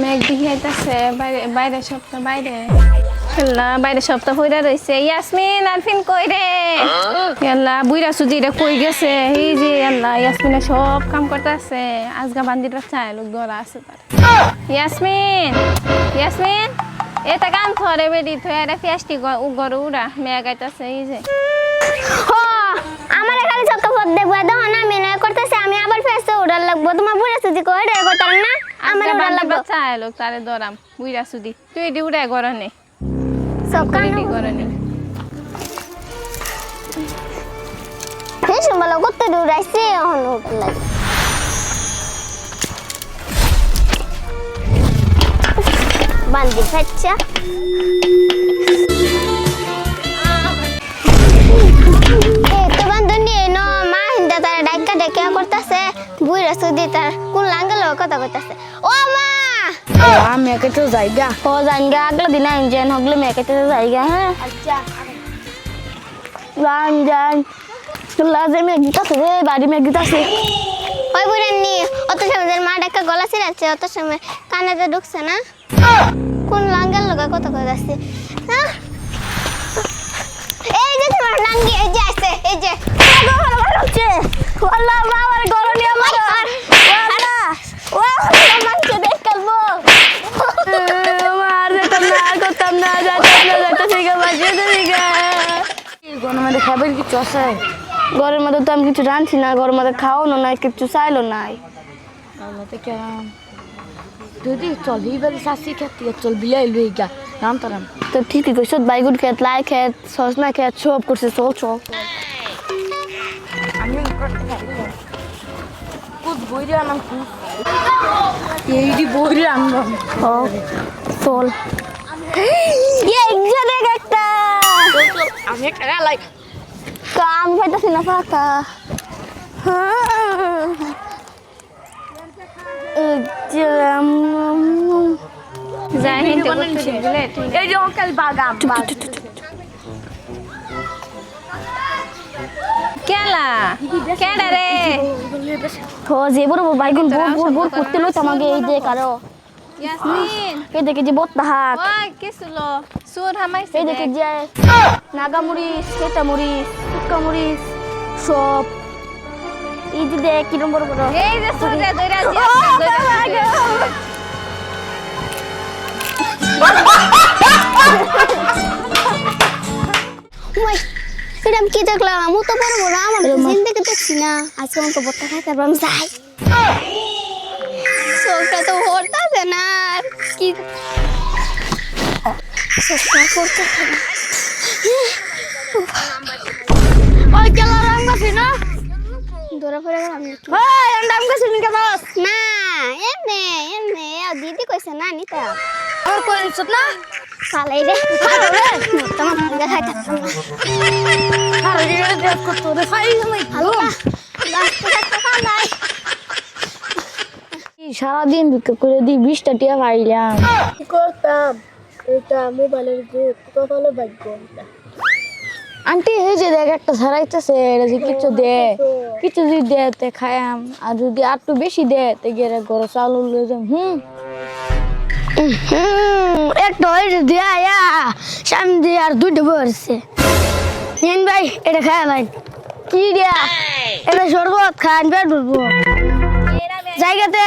মেঘ দেখি আইতাছে বাইরে সপ্তাহ বাইরে সপ্তাহ হইরা রইছে। ইয়াসমিন আরফিন কই রে? আল্লাহ বুইরা সুজিরা কই গেছে? এই যে আল্লাহ ইয়াসমিনে সব কাম করতেছে। আজগা বান্দিটা চাই লোক গলা আছে তার। ইয়াসমিন এটা কাম ধরে বেডি থয়ে এটা ফেস্টি গরু উড়া মেঘ আইতাছে। এই যে আমার খালি চক্কা পথ দেখবো দেখো না আমি নয় করতেছি আমি আবার ফেসে উড়াল লাগবো তোমার বুড়া সুদি কই রে করতাম না আমার উড়াল লাগবো চাই লোক তারে দরাম বুইরা সুদি তুই এডি উড়া গরনে চক্কা এডি গরনে ফেস বলা কত দূর আইছে এখন উড়াল লাগে বান্দি ফেচ্চা বুইরা সুদি তার কোন লাঙ্গল কথা কইতাছে ও মা আমি একে তো যাইগা ও জানগা আগলা দিন ইঞ্জিন হগলে মেকে তো যাইগা হ্যাঁ আচ্ছা জান লাজে মে গিতাছে রে বাড়ি মে গিতাছে ওই বুড়ানি অত সময় মা ডাকা গলা ছিড়াচ্ছে অত সময় কানেতে ঢুকছে না কোন লাঙ্গল লগা কথা কইতাছে হ্যাঁ এই যে তোমার লাঙ্গি এই যে আছে এই যে গলা মারছে আল্লাহ বাবার গরনি আমার আল্লাহ ও মানছে দেখ কালবো মার যেতাম না করতাম না যাইতাম শিখা বাজিয়ে দিগা গরমের মধ্যে খাবার কিছু আছে ঘরের মধ্যে তো আমি কিছু রাঁধছি না ঘরের মধ্যে খাওয়ানো নাই কিছু চাইলো নাই আল্লাহ থেকে যদি চল এইবারে শাসি খেতে চল বিলাই লই গা রাম তারাম তো ঠিকই কইছ বাইগুন খেত লাই খেত সসনা খেত সব করছে চল আমি করতে পারি কুদ বইরে আনাম কুদ এইডি বইরে আনবাম চল একজনে একটা আমি একটা লাই কাম পাইতাছি না ফাঁকা যাই হিন্দি করতে দিলে এই যে অকাল বাগাম কেলা কেডা রে ও যে বড় বাইগুন বোর করতে লই তোমাকে এই যে কারো ইয়াসমিন এই দেখে যে বত্তা হাক ওই কি সুলো সুর হামাইছে এই দেখে যে নাগা মরিচ কেটা মরিচ শুক্কা মরিচ সব এই যে দেখ কিরম বড় বড় এই যে সুর রে দইরা ওই এরকম কি দেখলাম আমি তো বড় বড় আমার জিন্দেগি দেখছি না আজকে আমাকে বত্তা খাইতে পারলাম যাই চোখটা তো ভরতাছে না আর কি চোখটা ভরতাছে না ওই কেলা রাম গাছে না দৌড়া পড়ে গেলাম নাকি ওই রাম গাছে নিকে বস না এমনে দিদি কইছে না নিতা আর কইছ না সালাই রে তোমার ভাঙ্গা খাইতাম না আর রে দেখ কত রে ফাই সময় আল্লাহ নাই সারাদিন বিক্রি করে দিই 20টা টিয়া পাইলাম কি করতাম এটা মোবাইলের গ্রুপ কপালে ভাগ্য আন্টি এই যে দেখ একটা ছাড়াইতেছে এটা যে কিছু যদি দেতে খায়াম আর যদি একটু বেশি দে তে গেরে গরো চালু লয়ে যাম একটা ওই দিয়া আয়া সামনে দিয়ে আর দুইটা বসছে হিন ভাই এটা খায় ভাই কি দিয়া এটা শরবত খান পেট ভরবো জায়গাতে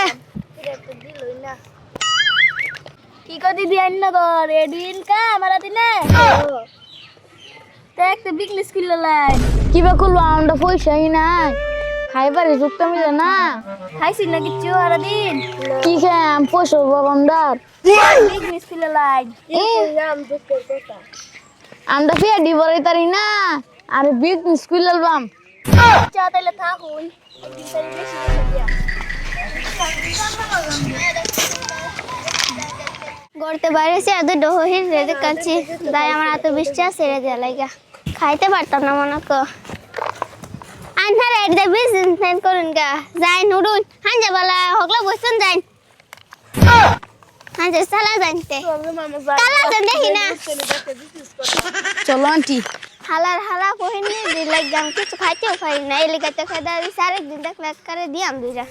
কি কদি দিয়ে না তোর এডিন কা মারা দিনে একটা বিজনেস খুললে লাই কিবা করলো আমরা পয়সাই নাই খাইবারে যুক্ত মিলে না খাইছি না কিছু আর দিন কি খাম পয়সা বাবামদার বিজনেস খুললে লাই আমরা ফিয়া ডিবরে তারি না আর বিগ স্কুল আলবাম চা তাইলে থাকুন গড়তে বাইরেছি আর দুটো হহির রেডে কাছি তাই আমার এত বিশ্বাস ছেড়ে দেওয়া লাগা খাইতে পারতাম না মনে কর আন্ধার একটা বিজনেস করুন গা যাই নুডুন হাঞ্জা বালা হগলা বসুন যাই হাঞ্জা সালা জানতে কালা জান দেখি না চলো আন্টি হালা কহিনি দিলাই গাম কিছু খাইতেও পারি না এলাকাতে খাই দাঁড়িয়ে আরেকদিন দেখলে করে দিয়াম দুইটা